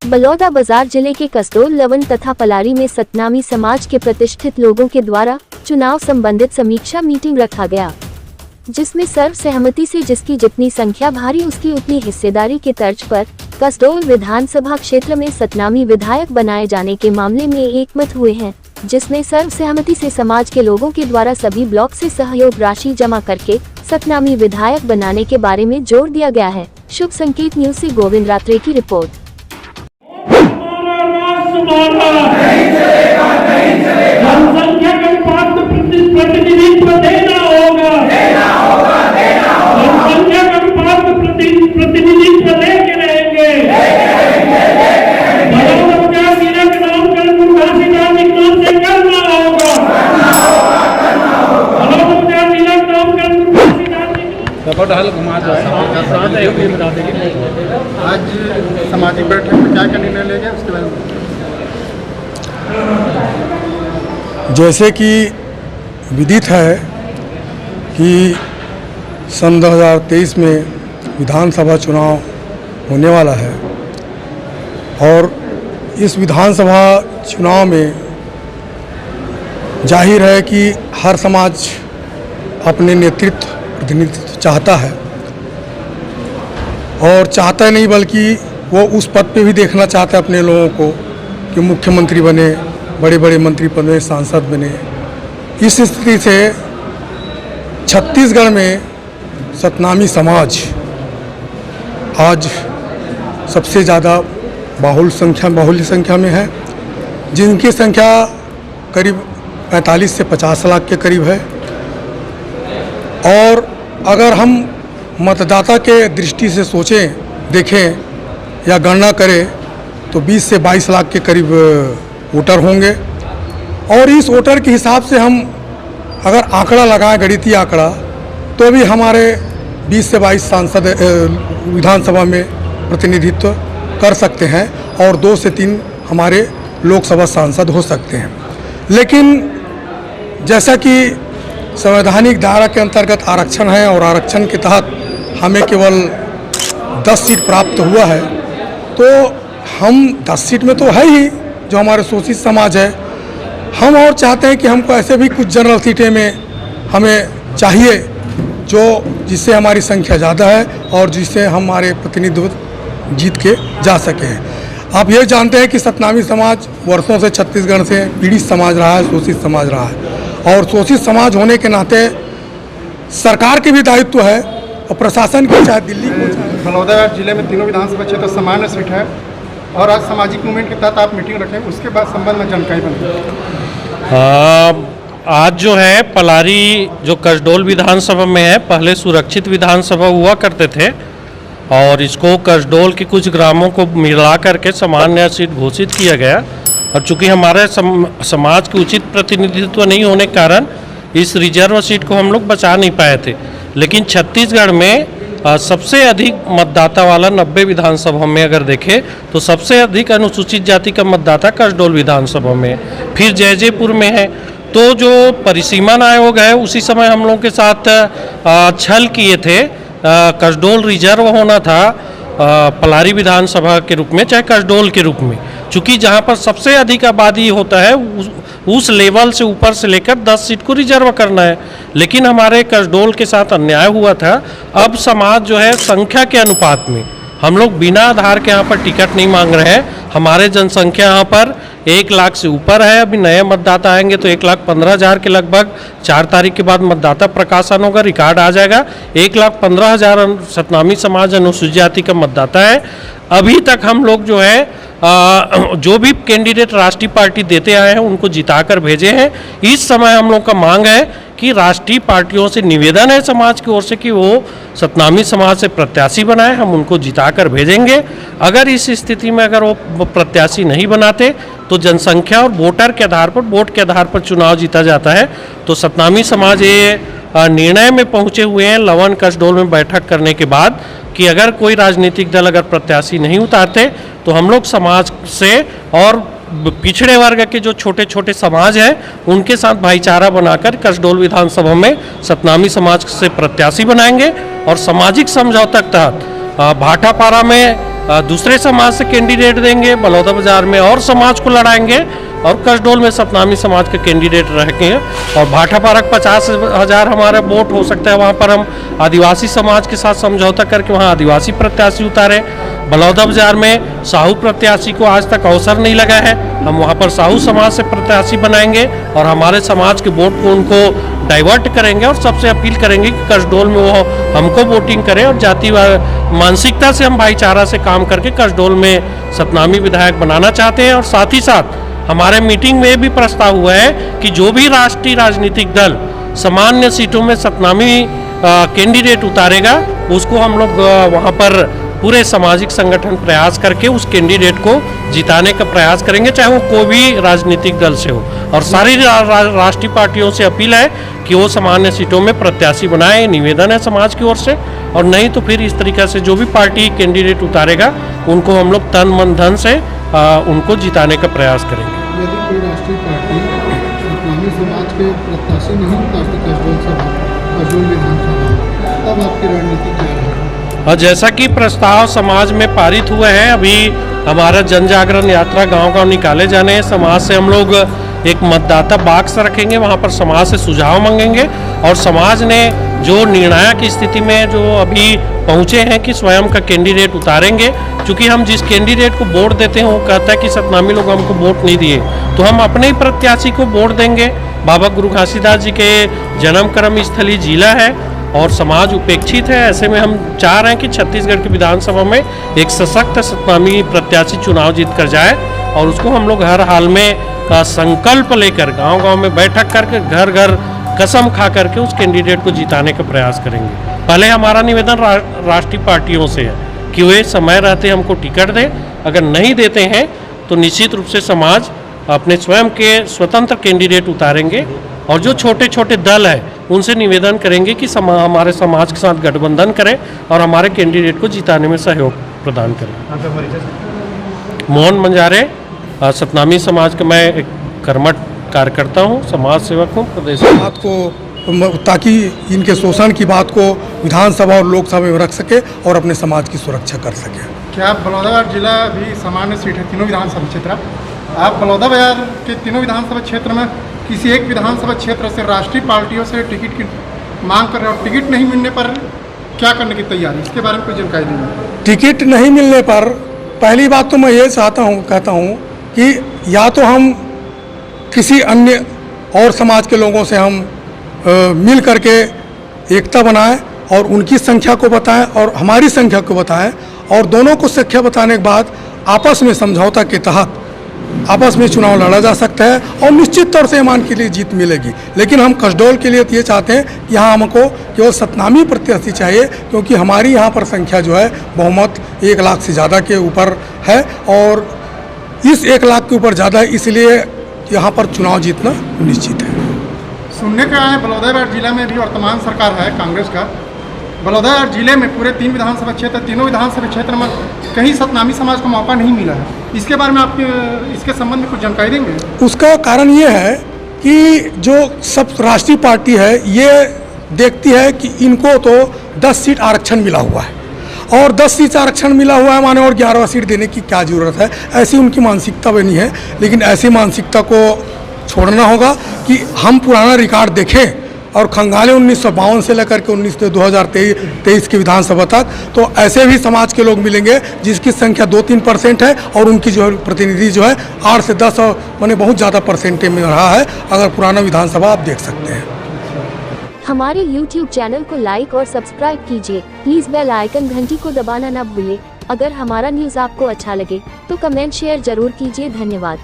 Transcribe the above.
बलौदा बाजार जिले के कसडोल, लवन तथा पलारी में सतनामी समाज के प्रतिष्ठित लोगों के द्वारा चुनाव संबंधित समीक्षा मीटिंग रखा गया, जिसमें सर्व सहमति से जिसकी जितनी संख्या भारी उसकी उतनी हिस्सेदारी के तर्ज पर कसडोल विधानसभा क्षेत्र में सतनामी विधायक बनाए जाने के मामले में एकमत हुए हैं, जिसमें सर्व सहमति से समाज के लोगों के द्वारा सभी ब्लॉक से सहयोग राशि जमा करके सतनामी विधायक बनाने के बारे में जोर दिया गया है। शुभ संकेत न्यूज से गोविंद रात्रे की रिपोर्ट। जनसंख्या के अनुपात में प्रतिनिधित्व देना होगा, जनसंख्या के अनुपात में प्रतिनिधित्व लेके रहेंगे। बलौदा जिला के नामकरण घासीदार निकल से करना होगा, बलौदा जिला के नामकरण घासीदार आज सामाजिक बैठक में क्या क्या निर्णय ले गए उसके बारे में। जैसे कि विदित है कि सन 2023 में विधानसभा चुनाव होने वाला है और इस विधानसभा चुनाव में जाहिर है कि हर समाज अपने नेतृत्व प्रतिनिधित्व चाहता है और चाहता नहीं बल्कि वो उस पद पे भी देखना चाहता है अपने लोगों को कि मुख्यमंत्री बने, बड़े बड़े मंत्री बने, सांसद बने। इस स्थिति से छत्तीसगढ़ में सतनामी समाज आज सबसे ज़्यादा बाहुल्य संख्या में है, जिनकी संख्या करीब 45 से 50 लाख के करीब है। और अगर हम मतदाता के दृष्टि से सोचें, देखें या गणना करें तो 20 से 22 लाख के करीब वोटर होंगे। और इस वोटर के हिसाब से हम अगर आंकड़ा लगाएं, गणितीय आंकड़ा, तो भी हमारे 20 से 22 सांसद विधानसभा में प्रतिनिधित्व कर सकते हैं और 2 से 3 हमारे लोकसभा सांसद हो सकते हैं। लेकिन जैसा कि संवैधानिक दायरा के अंतर्गत आरक्षण है और आरक्षण के तहत हमें केवल 10 सीट प्राप्त हुआ है, तो हम 10 सीट में तो है ही जो हमारे शोषित समाज है। हम और चाहते हैं कि हमको ऐसे भी कुछ जनरल सीटें में हमें चाहिए जो जिससे हमारी संख्या ज़्यादा है और जिससे हमारे प्रतिनिधित्व जीत के जा सके। आप ये जानते हैं कि सतनामी समाज वर्षों से छत्तीसगढ़ से पीड़ित समाज रहा है, शोषित समाज रहा है और शोषित समाज होने के नाते सरकार के भी दायित्व है और प्रशासन की, चाहे दिल्ली को, चाहे बलौदा जिले में तीनों विधानसभा क्षेत्र सामान्य सीट है और आज सामाजिक मूवमेंट के तहत आप मीटिंग रखें, उसके बाद संबंध में जानकारी बने। आज जो है पलारी जो कसडोल विधानसभा में है, पहले सुरक्षित विधानसभा हुआ करते थे और इसको कसडोल के कुछ ग्रामों को मिला करके सामान्य सीट घोषित किया गया। और चूंकि हमारे समाज के उचित प्रतिनिधित्व नहीं होने के कारण इस रिजर्व सीट को हम लोग बचा नहीं पाए थे। लेकिन छत्तीसगढ़ में सबसे अधिक मतदाता वाला 90 विधानसभा में अगर देखें तो सबसे अधिक अनुसूचित जाति का मतदाता कसडोल विधानसभा में, फिर जयजयपुर में है। तो जो परिसीमन आयोग है उसी समय हम लोग के साथ छल किए थे। कसडोल रिजर्व होना था पलारी विधानसभा के रूप में, चाहे कसडोल के रूप में, चूँकि जहाँ पर सबसे अधिक आबादी होता है उस लेवल से ऊपर से लेकर 10 सीट को रिजर्व करना है। लेकिन हमारे कसडोल के साथ अन्याय हुआ था। अब समाज जो है संख्या के अनुपात में हम लोग बिना आधार के यहाँ पर टिकट नहीं मांग रहे हैं। हमारे जनसंख्या यहाँ पर 1 लाख से ऊपर है। अभी नए मतदाता आएंगे तो 1,15,000 के लगभग 4 तारीख के बाद मतदाता प्रकाशन होगा, रिकॉर्ड आ जाएगा। 1,15,000 सतनामी समाज अनुसूचित जाति का मतदाता है। अभी तक हम लोग जो है जो भी कैंडिडेट राष्ट्रीय पार्टी देते आए हैं उनको जिताकर भेजे हैं। इस समय हम लोग का मांग है कि राष्ट्रीय पार्टियों से निवेदन है समाज की ओर से कि वो सतनामी समाज से प्रत्याशी बनाए, हम उनको जिताकर भेजेंगे। अगर इस स्थिति में अगर वो प्रत्याशी नहीं बनाते तो जनसंख्या और वोटर के आधार पर, वोट के आधार पर चुनाव जीता जाता है। तो सतनामी समाज ये निर्णय में पहुंचे हुए हैं लवन कसडोल में बैठक करने के बाद कि अगर कोई राजनीतिक दल अगर प्रत्याशी नहीं उतारते तो हम लोग समाज से और पिछड़े वर्ग के जो छोटे छोटे समाज हैं उनके साथ भाईचारा बनाकर कसडोल विधानसभा में सतनामी समाज से प्रत्याशी बनाएंगे और सामाजिक समझौता के तहत भाटापारा में दूसरे समाज से कैंडिडेट देंगे, बलौदा बाजार में और समाज को लड़ाएंगे और कसडोल में सतनामी समाज के कैंडिडेट रहेंगे। और भाटा पारक 50,000 हमारा वोट हो सकता है, वहाँ पर हम आदिवासी समाज के साथ समझौता करके वहाँ आदिवासी प्रत्याशी उतारे। बलौदा बाजार में साहू प्रत्याशी को आज तक अवसर नहीं लगा है, हम वहाँ पर साहू समाज से प्रत्याशी बनाएंगे और हमारे समाज के वोट को उनको डाइवर्ट करेंगे और सबसे अपील करेंगे कि कसडोल में वो हमको वोटिंग करें और जाति मानसिकता से हम भाईचारा से काम करके कसडोल में सतनामी विधायक बनाना चाहते हैं। और साथ ही साथ हमारे मीटिंग में भी प्रस्ताव हुआ है कि जो भी राष्ट्रीय राजनीतिक दल सामान्य सीटों में सतनामी कैंडिडेट उतारेगा उसको हम लोग वहाँ पर पूरे सामाजिक संगठन प्रयास करके उस कैंडिडेट को जिताने का प्रयास करेंगे, चाहे वो कोई भी राजनीतिक दल से हो। और सारी राष्ट्रीय पार्टियों से अपील है कि वो सामान्य सीटों में प्रत्याशी बनाए, निवेदन है समाज की ओर से। और नहीं तो फिर इस तरीके से जो भी पार्टी कैंडिडेट उतारेगा उनको हम लोग तन मन धन से उनको जिताने का प्रयास करेंगे। यदि कोई राष्ट्रीय पार्टी सतनामी समाज के प्रत्याशी नहीं उतारती कसडोल विधानसभा, तब आपकी रणनीति क्या है? और जैसा कि प्रस्ताव समाज में पारित हुए हैं, अभी हमारा जन जागरण यात्रा गांव-गांव निकाले जाने हैं। समाज से हम लोग एक मतदाता बॉक्स रखेंगे, वहां पर समाज से सुझाव मांगेंगे और समाज ने जो निर्णायक स्थिति में जो अभी पहुंचे हैं कि स्वयं का कैंडिडेट उतारेंगे। क्योंकि हम जिस कैंडिडेट को वोट देते हैं वो कहता है कि सतनामी लोग हमको वोट नहीं दिए, तो हम अपने ही प्रत्याशी को वोट देंगे। बाबा गुरु घासीदास जी के जन्म कर्म स्थली जिला है और समाज उपेक्षित है। ऐसे में हम चाह रहे हैं कि छत्तीसगढ़ की विधानसभा में एक सशक्त सतनामी प्रत्याशी चुनाव जीत कर जाए और उसको हम लोग हर हाल में संकल्प लेकर गांव-गांव में बैठक करके घर घर कसम खा करके उस कैंडिडेट को जिताने का प्रयास करेंगे। पहले हमारा निवेदन राष्ट्रीय पार्टियों से है कि वे समय रहते हमको टिकट दें, अगर नहीं देते हैं तो निश्चित रूप से समाज अपने स्वयं के स्वतंत्र कैंडिडेट उतारेंगे। और जो छोटे छोटे दल है उनसे निवेदन करेंगे कि हमारे समाज के साथ गठबंधन करें और हमारे कैंडिडेट को जिताने में सहयोग प्रदान करें। मोहन मंजारे, सतनामी समाज का मैं एक कर्मठ कार्यकर्ता हूँ, समाज सेवक हूँ प्रदेश बात को, ताकि इनके शोषण की बात को विधानसभा और लोकसभा में रख सके और अपने समाज की सुरक्षा कर सके। क्या बलौदाबाजार जिला भी सामान्य सीट है, तीनों विधानसभा क्षेत्र? आप बलौदाबाजार के तीनों विधानसभा क्षेत्र में किसी एक विधानसभा क्षेत्र से राष्ट्रीय पार्टियों से टिकट की मांग कर रहे हो, टिकट नहीं मिलने पर क्या करने की तैयारी, इसके बारे में कोई जानकारी देंगे? टिकट नहीं मिलने पर पहली बात तो मैं ये कहता हूँ कि या तो हम किसी अन्य और समाज के लोगों से हम मिल करके एकता बनाएं और उनकी संख्या को बताएं और हमारी संख्या को बताएं और दोनों को संख्या बताने के बाद आपस में समझौता के तहत आपस में चुनाव लड़ा जा सकता है और निश्चित तौर से ईमान के लिए जीत मिलेगी। लेकिन हम कसडोल के लिए ये चाहते हैं कि यहाँ हमको केवल सतनामी प्रत्याशी चाहिए, क्योंकि हमारी यहाँ पर संख्या जो है बहुमत 1 लाख से ज़्यादा के ऊपर है और इस 1 लाख के ऊपर ज़्यादा है, इसलिए यहाँ पर चुनाव जीतना निश्चित है। सुनने का है बलौदाबाजार जिला में भी वर्तमान सरकार है कांग्रेस का, बलौदाबाजार जिले में पूरे 3 विधानसभा क्षेत्र, तीनों विधानसभा क्षेत्र में कहीं सतनामी समाज को मौका नहीं मिला है। इसके बारे में आपके इसके संबंध में कुछ जानकारी देंगे? उसका कारण ये है कि जो सब राष्ट्रीय पार्टी है ये देखती है कि इनको तो 10 सीट आरक्षण मिला हुआ है और 10 सीट आरक्षण मिला हुआ है माने और 11वां सीट देने की क्या ज़रूरत है, ऐसी उनकी मानसिकता बनी है। लेकिन ऐसी मानसिकता को छोड़ना होगा कि हम पुराना रिकॉर्ड देखें और खंगाले 1952 से लेकर के 2023 की विधानसभा तक, तो ऐसे भी समाज के लोग मिलेंगे जिसकी संख्या 2-3% है और उनकी जो प्रतिनिधि जो है 8 से 10 माने बहुत ज़्यादा परसेंटेज में रहा है। अगर पुराना विधानसभा आप देख सकते हैं। हमारे YouTube चैनल को लाइक और सब्सक्राइब कीजिए। प्लीज बेल आइकन घंटी को दबाना न भूलिए। अगर हमारा न्यूज़ आपको अच्छा लगे तो कमेंट शेयर जरूर कीजिए। धन्यवाद।